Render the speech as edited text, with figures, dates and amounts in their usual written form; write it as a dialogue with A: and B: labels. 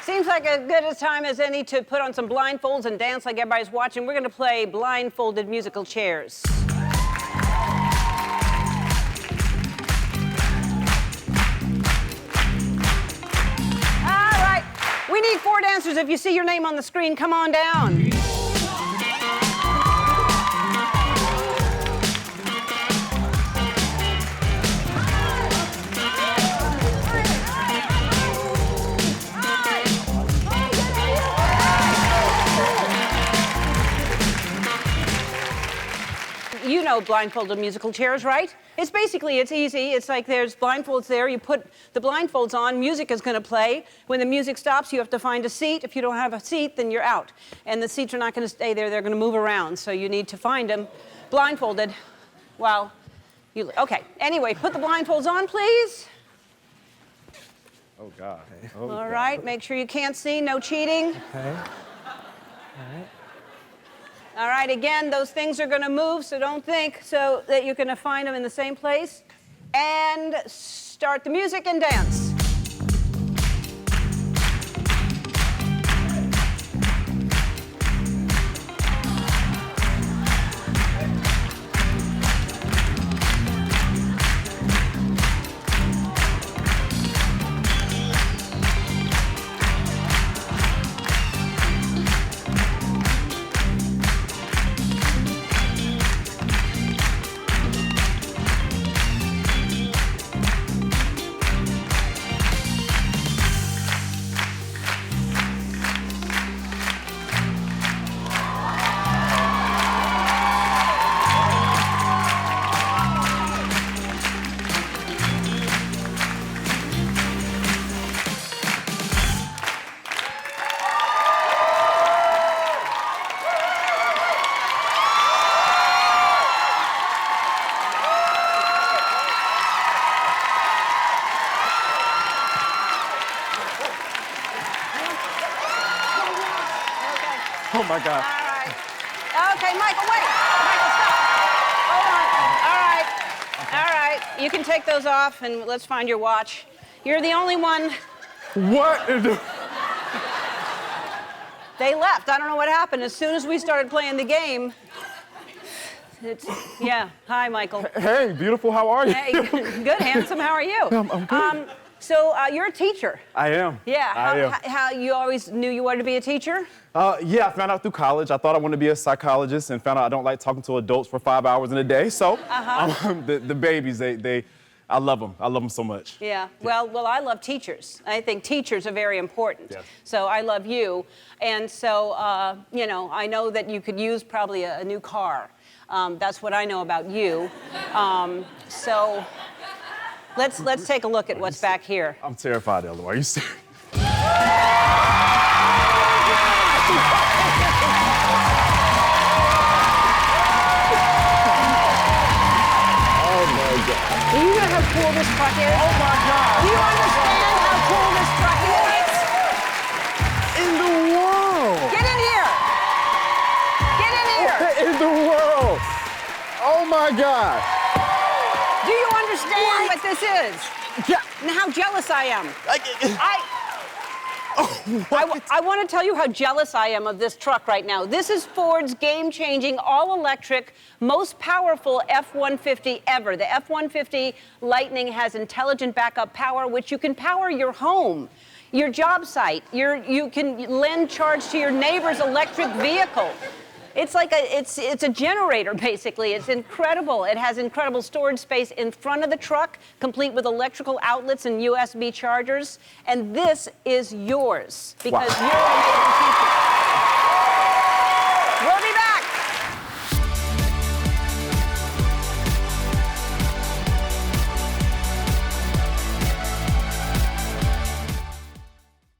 A: Seems like as good a time as any to put on some blindfolds and dance like everybody's watching. We're going to play Blindfolded Musical Chairs. All right. We need 4 dancers. If you see your name on the screen, come on down. You know Blindfolded Musical Chairs, right? It's easy. It's like there's blindfolds there. You put the blindfolds on, music is going to play. When the music stops, you have to find a seat. If you don't have a seat, then you're out. And the seats are not going to stay there. They're going to move around. So you need to find them blindfolded while you... Okay. Anyway, put the blindfolds on, please.
B: Oh, God.
A: Oh, all right. Make sure you can't see. No cheating.
C: Okay. All right.
A: All right, again, those things are going to move, so don't think so that you're going to find them in the same place. And start the music and dance.
B: Oh, my God.
A: All right. Okay, Michael, wait. Michael, stop. Hold on. All right. You can take those off, and let's find your watch. You're the only one.
B: What is the...
A: They left. I don't know what happened. As soon as we started playing the game, yeah. Hi, Michael.
B: Hey, beautiful, how are you?
A: Hey, good, handsome. How are you?
B: I'm good.
A: So you're a teacher.
B: I am.
A: Yeah. How you always knew you wanted to be a teacher?
B: Yeah, I found out through college. I thought I wanted to be a psychologist and found out I don't like talking to adults for 5 hours in a day. So the babies, I love them. I love them so much.
A: Yeah. Well, I love teachers. I think teachers are very important.
B: Yes.
A: So I love you. And so, I know that you could use probably a new car. That's what I know about you. So let's take a look at what's back here.
B: I'm terrified, Ella. Are you serious?
A: Do you know how cool this truck is?
B: Oh, my God.
A: Do you understand how cool this truck is?
B: In the world.
A: Get in here. Get in here.
B: In the world. Oh, my God.
A: Do you understand what this is?
B: Yeah.
A: And how jealous I am.
B: What?
A: I want to tell you how jealous I am of this truck right now. This is Ford's game-changing, all-electric, most powerful F-150 ever. The F-150 Lightning has intelligent backup power, which you can power your home, your job site. You can lend charge to your neighbor's electric vehicle. It's like it's a generator, basically. It's incredible. It has incredible storage space in front of the truck, complete with electrical outlets and USB chargers. And this is yours because you're an amazing teacher.